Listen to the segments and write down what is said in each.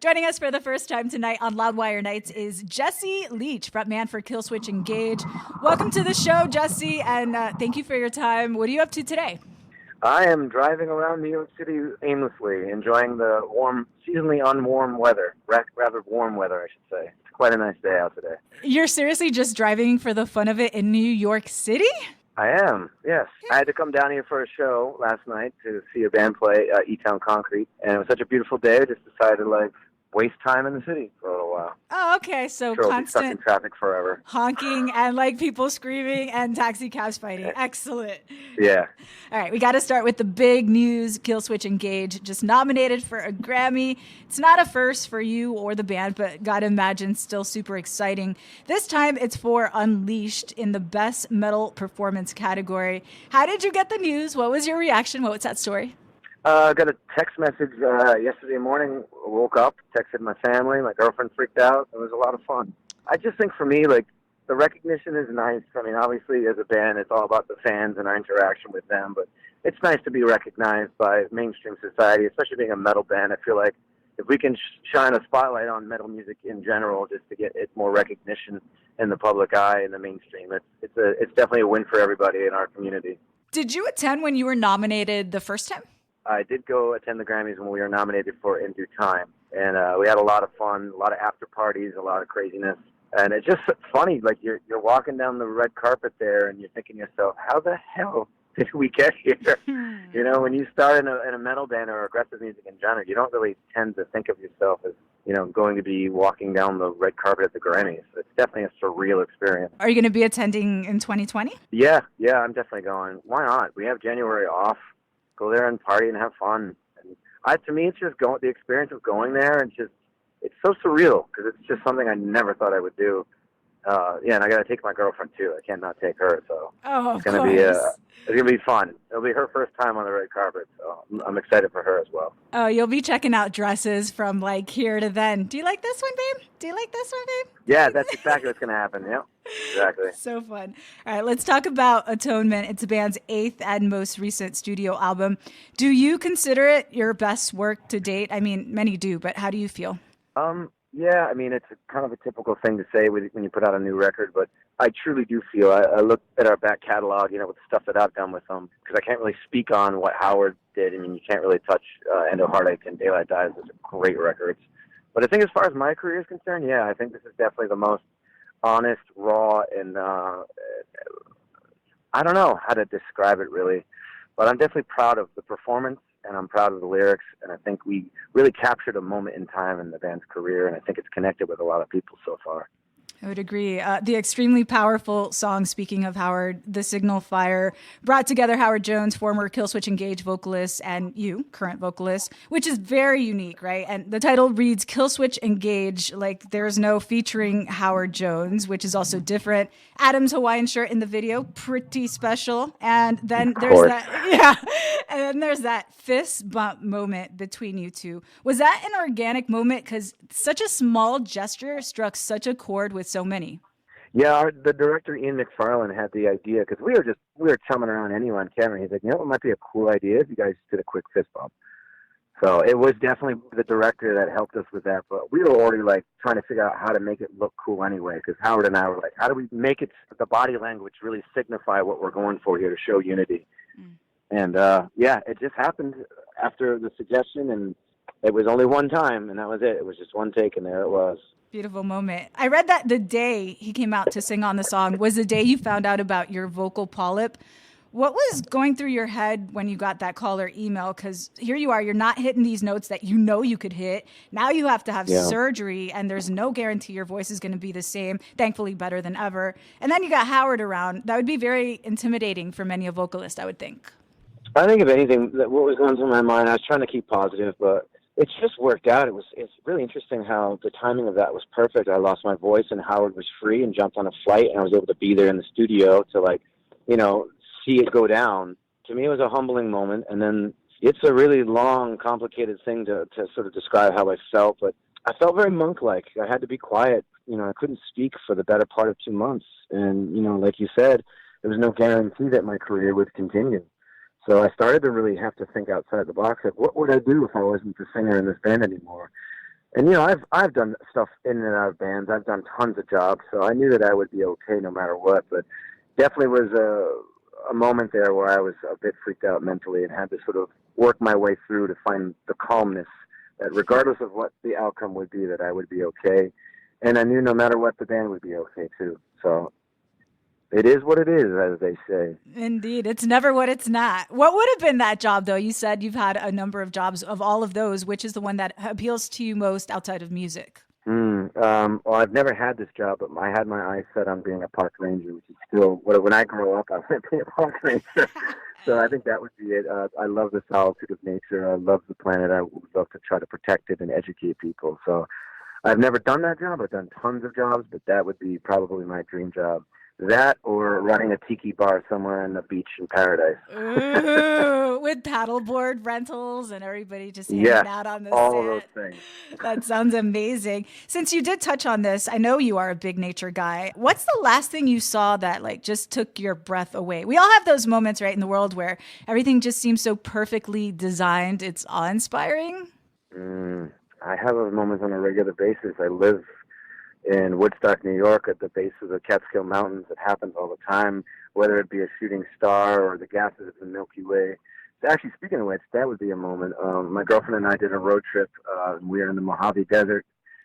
Joining us for the first time tonight on Loudwire Nights is Jesse Leach, frontman for Killswitch Engage. Welcome to the show, Jesse, and thank you for your time. What are you up to today? I am driving around New York City aimlessly, enjoying the warm, seasonally unwarm weather, rather warm weather, I should say. It's quite a nice day out today. You're seriously just driving for the fun of it in New York City? I am, yes. I had to come down here for a show last night to see a band play, E-Town Concrete, and it was such a beautiful day, I just decided to, waste time in the city for a little while. Oh, okay. So sure, constant I'll be stuck in traffic forever. Honking and people screaming and taxi cabs fighting. Excellent. Yeah. All right, we got to start with the big news. Killswitch Engage just nominated for a Grammy. It's not a first for you or the band, but gotta imagine still super exciting. This time it's for Unleashed in the Best Metal Performance category. How did you get the news? What was your reaction? What was that story? I got a text message yesterday morning. Woke up, texted my family. My girlfriend freaked out. It was a lot of fun. I just think for me, the recognition is nice. I mean, obviously, as a band, it's all about the fans and our interaction with them. But it's nice to be recognized by mainstream society, especially being a metal band. I feel like if we can shine a spotlight on metal music in general, just to get it more recognition in the public eye and the mainstream, it's definitely a win for everybody in our community. Did you attend when you were nominated the first time? I did go attend the Grammys when we were nominated for In Due Time, and we had a lot of fun, a lot of after parties, a lot of craziness, and it's just funny. You're walking down the red carpet there, and you're thinking to yourself, how the hell did we get here? You know, when you start in a metal band or aggressive music in general, you don't really tend to think of yourself as going to be walking down the red carpet at the Grammys. It's definitely a surreal experience. Are you going to be attending in 2020? Yeah, I'm definitely going. Why not? We have January off. Go there and party and have fun. And to me, it's just the experience of going there, and it's so surreal because it's just something I never thought I would do. And I got to take my girlfriend too. I can't not take her, so it's gonna be fun. It'll be her first time on the red carpet, so I'm excited for her as well. Oh, you'll be checking out dresses from here to then. Do you like this one, babe? Do you like this one, babe? Yeah, that's exactly what's gonna happen. Yeah, exactly. So fun. All right, let's talk about Atonement. It's the band's 8th and most recent studio album. Do you consider it your best work to date? I mean, many do, but how do you feel? Yeah, I mean, it's kind of a typical thing to say when you put out a new record, but I truly do feel, I look at our back catalog, with the stuff that I've done with them, because I can't really speak on what Howard did. I mean, you can't really touch End of Heartache and Daylight Dies. Those are great records. But I think as far as my career is concerned, yeah, I think this is definitely the most honest, raw, and I don't know how to describe it really, but I'm definitely proud of the performance. And I'm proud of the lyrics, and I think we really captured a moment in time in the band's career, and I think it's connected with a lot of people so far. I would agree. The extremely powerful song, speaking of Howard, The Signal Fire, brought together Howard Jones, former Killswitch Engage vocalist, and you, current vocalist, which is very unique, right? And the title reads Killswitch Engage, there's no featuring Howard Jones, which is also different. Adam's Hawaiian shirt in the video, pretty special. And then there's that fist bump moment between you two. Was that an organic moment? Because such a small gesture struck such a chord with so many. Yeah, the director Ian McFarlane had the idea because we were chumming around anyway on camera. He's like, it might be a cool idea if you guys did a quick fist bump. So it was definitely the director that helped us with that. But we were already trying to figure out how to make it look cool anyway. Because Howard and I were like, how do we make it the body language really signify what we're going for here to show unity? And it just happened after the suggestion, and it was only one time, and that was it. It was just one take, and there it was. Beautiful moment. I read that the day he came out to sing on the song was the day you found out about your vocal polyp. What was going through your head when you got that call or email? Because here you are, you're not hitting these notes that you could hit. Now you have to have surgery, and there's no guarantee your voice is going to be the same, thankfully better than ever. And then you got Howard around. That would be very intimidating for many a vocalist, I would think. I think if anything, what was going through my mind, I was trying to keep positive, but it's just worked out. It's really interesting how the timing of that was perfect. I lost my voice, and Howard was free and jumped on a flight, and I was able to be there in the studio to see it go down. To me, it was a humbling moment, and then it's a really long, complicated thing to sort of describe how I felt, but I felt very monk-like. I had to be quiet. I couldn't speak for the better part of 2 months, and like you said, there was no guarantee that my career would continue. So I started to really have to think outside the box. What would I do if I wasn't the singer in this band anymore? And I've done stuff in and out of bands. I've done tons of jobs, so I knew that I would be okay no matter what. But definitely was a moment there where I was a bit freaked out mentally and had to sort of work my way through to find the calmness that regardless of what the outcome would be, that I would be okay. And I knew no matter what, the band would be okay too. So it is what it is, as they say. Indeed. It's never what it's not. What would have been that job, though? You said you've had a number of jobs. Of all of those, which is the one that appeals to you most outside of music? Well, I've never had this job, but I had my eyes set on being a park ranger, which is still, when I grow up, I want to be a park ranger. So I think that would be it. I love the solitude of nature. I love the planet. I would love to try to protect it and educate people. So I've never done that job. I've done tons of jobs, but that would be probably my dream job. That or running a tiki bar somewhere on the beach in paradise. Ooh, with paddleboard rentals and everybody just hanging out on the all set. of those things. That sounds amazing. Since you did touch on this, I know you are a big nature guy. What's the last thing you saw that just took your breath away? We all have those moments, right, in the world where everything just seems so perfectly designed. It's awe-inspiring. I have those moments on a regular basis. I live in Woodstock, New York, at the base of the Catskill Mountains. It happens all the time, whether it be a shooting star or the gases of the Milky Way. Actually, speaking of which, that would be a moment. My girlfriend and I did a road trip. We were in the Mojave Desert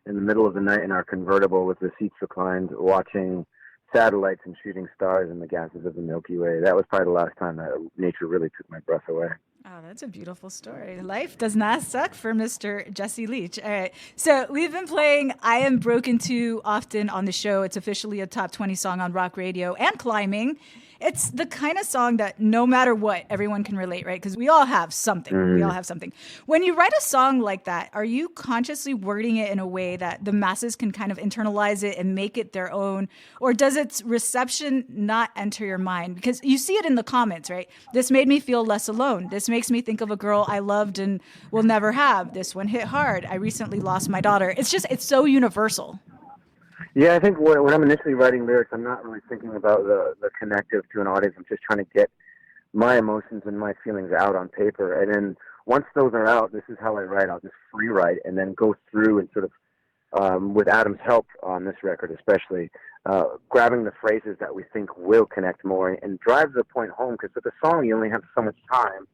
in the middle of the night in our convertible with the seats reclined, watching satellites and shooting stars in the gases of the Milky Way. That was probably the last time that nature really took my breath away. Oh, that's a beautiful story. Life does not suck for Mr. Jesse Leach. All right. So we've been playing I Am Broken Too often on the show. It's officially a top 20 song on rock radio and climbing. It's the kind of song that no matter what, everyone can relate, right? Because we all have something. We all have something. When you write a song like that, are you consciously wording it in a way that the masses can kind of internalize it and make it their own? Or does its reception not enter your mind? Because you see it in the comments, right? This made me feel less alone. This makes me think of a girl I loved and will never have. This one hit hard. I recently lost my daughter. It's so universal. Yeah, I think when I'm initially writing lyrics, I'm not really thinking about the connective to an audience. I'm just trying to get my emotions and my feelings out on paper. And then once those are out, this is how I write. I'll just free write and then go through and sort of, with Adam's help on this record especially, grabbing the phrases that we think will connect more and drive the point home. Because with a song, you only have so much time,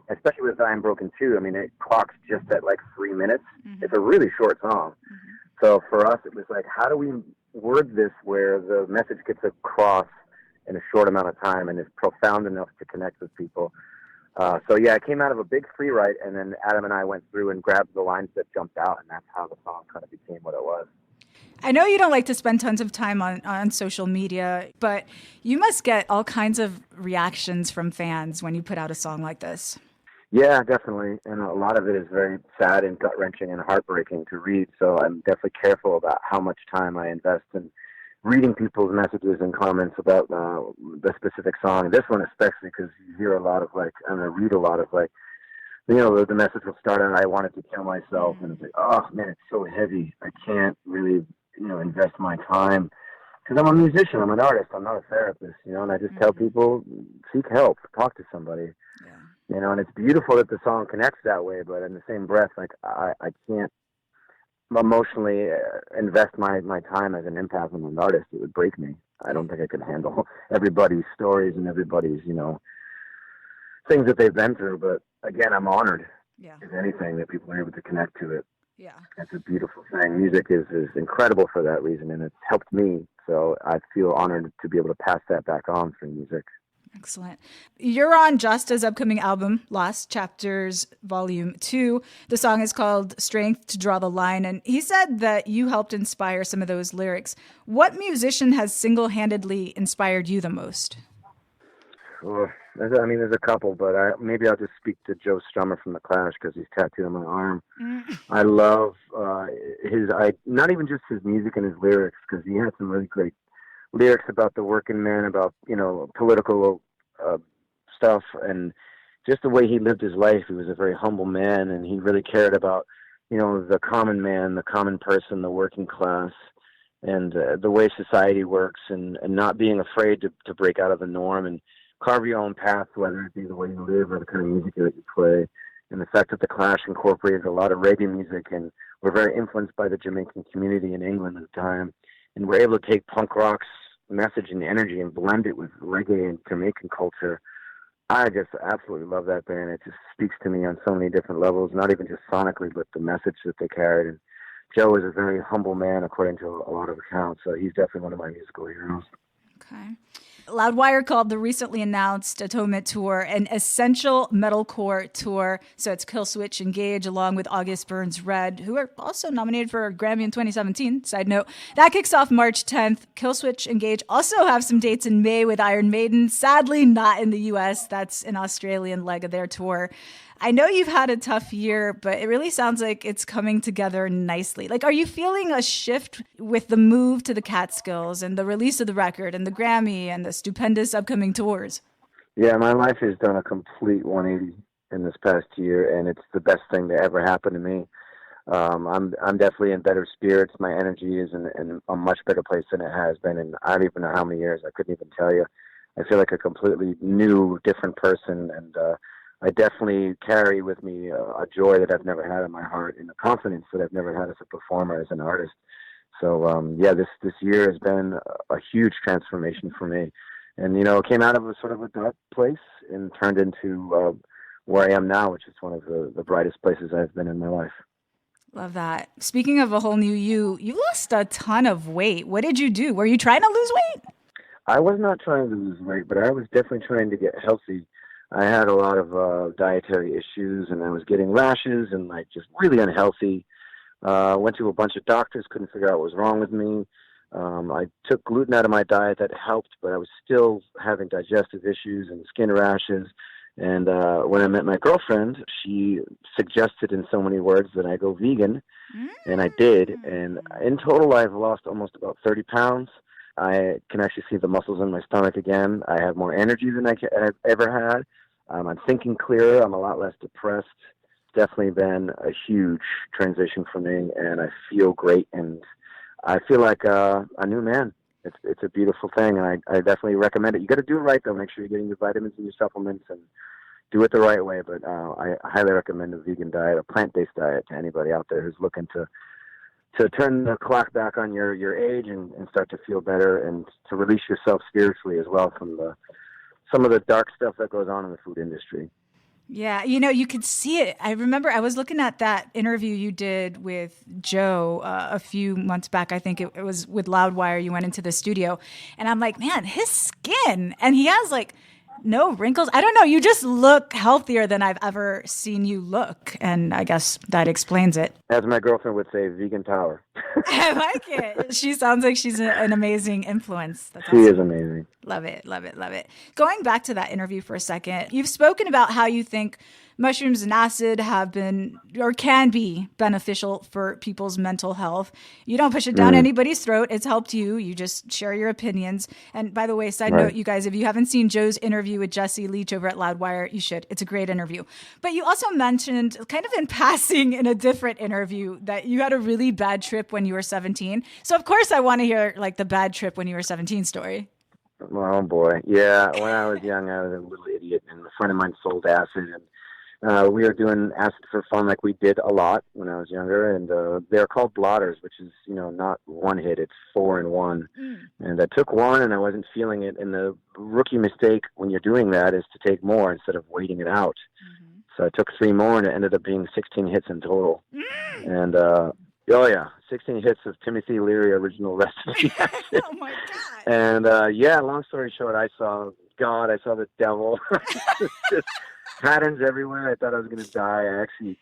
especially with I Am Broken Too. I mean, it clocks just at 3 minutes. Mm-hmm. It's a really short song. Mm-hmm. So for us, it was how do we word this where the message gets across in a short amount of time and is profound enough to connect with people? So yeah, it came out of a big free write, and then Adam and I went through and grabbed the lines that jumped out, and that's how the song kind of became what it was. I know you don't like to spend tons of time on social media, but you must get all kinds of reactions from fans when you put out a song like this. Yeah, definitely. And a lot of it is very sad and gut-wrenching and heartbreaking to read. So I'm definitely careful about how much time I invest in reading people's messages and comments about the specific song. This one especially, because you hear a lot of and I read a lot of the message will start out, I wanted to kill myself. And it's oh man, it's so heavy. I can't really, invest my time. Because I'm a musician, I'm an artist, I'm not a therapist, and I just tell people, seek help, talk to somebody. Yeah. And it's beautiful that the song connects that way, but in the same breath, I can't emotionally invest my time as an empath and an artist. It would break me. I don't think I could handle everybody's stories and everybody's, things that they've been through. But again, I'm honored, if anything, that people are able to connect to it. Yeah. It's a beautiful thing. Music is incredible for that reason, and it's helped me. So I feel honored to be able to pass that back on through music. Excellent. You're on Josta's upcoming album, Lost Chapters Volume 2. The song is called Strength to Draw the Line, and he said that you helped inspire some of those lyrics. What musician has single-handedly inspired you the most? There's a couple, but maybe I'll just speak to Joe Strummer from The Clash because he's tattooed on my arm. I love not even just his music and his lyrics, because he had some really great lyrics about the working man, about, political stuff, and just the way he lived his life. He was a very humble man, and he really cared about, the common man, the common person, the working class, and the way society works, and not being afraid to break out of the norm and carve your own path, whether it be the way you live or the kind of music that you play. and the fact that the Clash incorporated a lot of reggae music and were very influenced by the Jamaican community in England at the time, and were able to take punk rock's message and energy and blend it with reggae and Jamaican culture. I just absolutely love that band. It just speaks to me on so many different levels, not even just sonically, but the message that they carried. And Joe is a very humble man, according to a lot of accounts, so he's definitely one of my musical heroes. Okay. Loudwire called the recently announced Atonement tour an essential metalcore tour. So it's Killswitch Engage along with August Burns Red, who are also nominated for a Grammy in 2017. Side note, that kicks off March 10th. Killswitch Engage also have some dates in May with Iron Maiden. Sadly, not in the US. That's an Australian leg of their tour. I know you've had a tough year, but it really sounds like it's coming together nicely. Like, are you feeling a shift with the move to the Catskills and the release of the record and the Grammy and the stupendous upcoming tours? Yeah, my life has done a complete 180 in this past year, and it's the best thing that ever happened to me. I'm definitely in better spirits. My energy is in a much better place than it has been in I don't even know how many years. I couldn't even tell you. I feel like a completely new, different person, and I definitely carry with me a joy that I've never had in my heart and a confidence that I've never had as a performer, as an artist. So, this year has been a huge transformation for me. And, it came out of a sort of a dark place and turned into where I am now, which is one of the brightest places I've been in my life. Love that. Speaking of a whole new you lost a ton of weight. What did you do? Were you trying to lose weight? I was not trying to lose weight, but I was definitely trying to get healthy. I had a lot of dietary issues, and I was getting rashes and just really unhealthy. Went to a bunch of doctors, couldn't figure out what was wrong with me. I took gluten out of my diet, that helped, but I was still having digestive issues and skin rashes. And when I met my girlfriend, she suggested in so many words that I go vegan, and I did. And in total, I've lost almost about 30 pounds. I can actually see the muscles in my stomach again. I have more energy than I've ever had. I'm thinking clearer. I'm a lot less depressed. Definitely been a huge transition for me, and I feel great, and I feel like a new man. It's a beautiful thing, and I definitely recommend it. You got to do it right, though. Make sure you're getting your vitamins and your supplements, and do it the right way. But I highly recommend a vegan diet, a plant-based diet, to anybody out there who's looking to turn the clock back on your age and start to feel better, and to release yourself spiritually as well from some of the dark stuff that goes on in the food industry. Yeah, you could see it. I remember I was looking at that interview you did with Joe a few months back. I think it was with Loudwire. You went into the studio, and I'm like, man, his skin, and he has no wrinkles. I don't know. You just look healthier than I've ever seen you look. And I guess that explains it. As my girlfriend would say, vegan power. I like it. She sounds like she's an amazing influence. That's she is amazing. Love it, love it, love it. Going back to that interview for a second, you've spoken about how you think mushrooms and acid have been or can be beneficial for people's mental health. You don't push it down anybody's throat. It's helped you. You just share your opinions. And by the way, side note, you guys, if you haven't seen Joe's interview with Jesse Leach over at Loudwire, you should. It's a great interview. But you also mentioned, kind of in passing in a different interview, that you had a really bad trip when you were 17. So of course I want to hear the bad trip when you were 17 story. Oh boy. Yeah. When I was young, I was a little idiot, and a friend of mine sold acid, and we were doing acid for fun, like we did a lot when I was younger, and they're called blotters, which is, not one hit, it's 4 in 1. And I took one, and I wasn't feeling it, and the rookie mistake when you're doing that is to take more instead of waiting it out. So I took 3 more, and it ended up being 16 hits in total. And, 16 hits of Timothy Leary original recipe acid. Oh my God. And, long story short, I saw God, I saw the devil. Just patterns everywhere. I thought I was going to die. I actually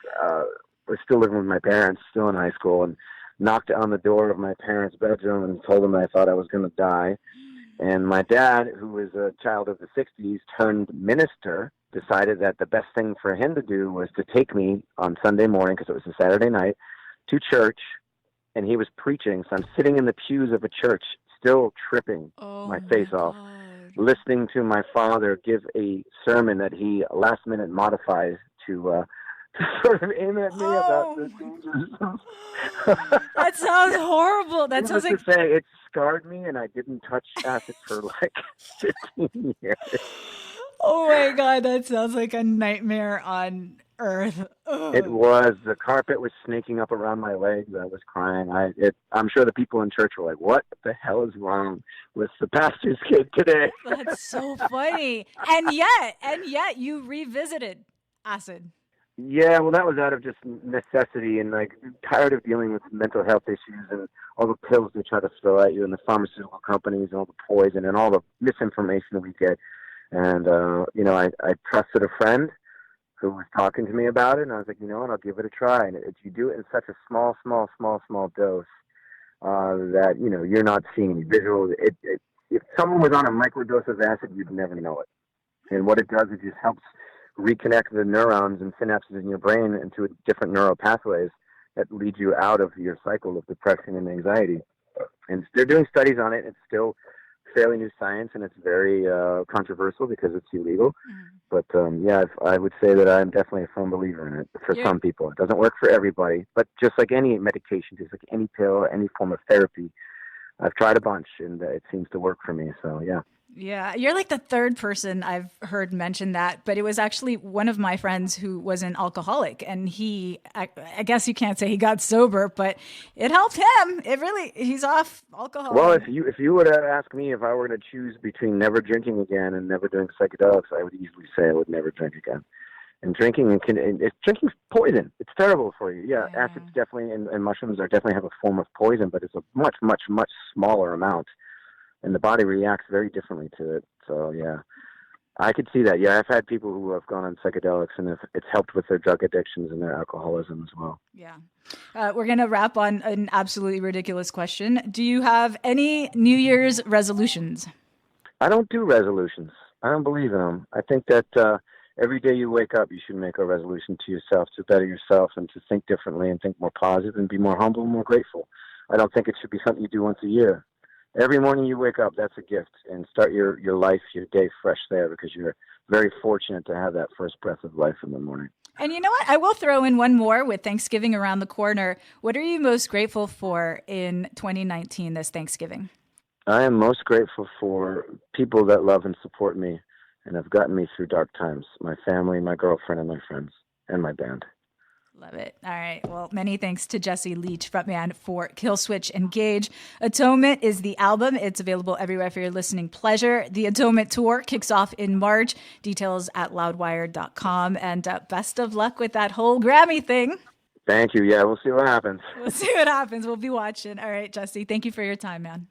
was still living with my parents, still in high school, and knocked on the door of my parents' bedroom and told them I thought I was going to die. And my dad, who was a child of the 60s, turned minister, decided that the best thing for him to do was to take me on Sunday morning, because it was a Saturday night, to church, and he was preaching. So I'm sitting in the pews of a church, still tripping my face off, listening to my father give a sermon that he last minute modified to sort of aim at me about the dangers. That sounds horrible. That sounds to say, it scarred me, and I didn't touch acid for 15 years. Oh my God, that sounds like a nightmare on earth. It Ugh. was. The carpet was snaking up around my legs. I was crying. I'm sure the people in church were like, "What the hell is wrong with the pastor's kid today?" That's so funny. And yet you revisited acid. Yeah, well, that was out of just necessity and like tired of dealing with mental health issues and all the pills they try to throw at you and the pharmaceutical companies and all the poison and all the misinformation that we get. And I trusted a friend who was talking to me about it, and I was like, you know what, I'll give it a try. And if you do it in such a small dose that you're not seeing any visuals, if someone was on a microdose of acid, you'd never know it. And what it does, it just helps reconnect the neurons and synapses in your brain into different neural pathways that lead you out of your cycle of depression and anxiety. And they're doing studies on it. It's still fairly new science, and it's very controversial because it's illegal. Mm. But I would say that I'm definitely a firm believer in it for You're, some people. It doesn't work for everybody, but just like any medication, just like any pill, any form of therapy, I've tried a bunch, and it seems to work for me. So yeah. yeah, you're like the third person I've heard mention that, but it was actually one of my friends who was an alcoholic, and I guess you can't say he got sober, but it helped him. He's off alcohol. Well, if you were to ask me if I were to choose between never drinking again and never doing psychedelics, I would easily say I would never drink again. And drinking's poison. It's terrible for you. Yeah, Yeah. acids definitely and mushrooms are definitely have a form of poison, but it's a much, much, much smaller amount, and the body reacts very differently to it. So yeah, I could see that. Yeah, I've had people who have gone on psychedelics, and it's helped with their drug addictions and their alcoholism as well. Yeah. We're going to wrap on an absolutely ridiculous question. Do you have any New Year's resolutions? I don't do resolutions. I don't believe in them. I think that every day you wake up, you should make a resolution to yourself to better yourself and to think differently and think more positive and be more humble and more grateful. I don't think it should be something you do once a year. Every morning you wake up, that's a gift, and start your life, your day fresh there, because you're very fortunate to have that first breath of life in the morning. And you know what? I will throw in one more with Thanksgiving around the corner. What are you most grateful for in 2019 this Thanksgiving? I am most grateful for people that love and support me and have gotten me through dark times. My family, my girlfriend, and my friends, and my band. Love it. All right. Well, many thanks to Jesse Leach, frontman for Killswitch Engage. Atonement is the album. It's available everywhere for your listening pleasure. The Atonement tour kicks off in March. Details at loudwire.com. And best of luck with that whole Grammy thing. Thank you. Yeah, we'll see what happens. We'll see what happens. We'll be watching. All right, Jesse. Thank you for your time, man.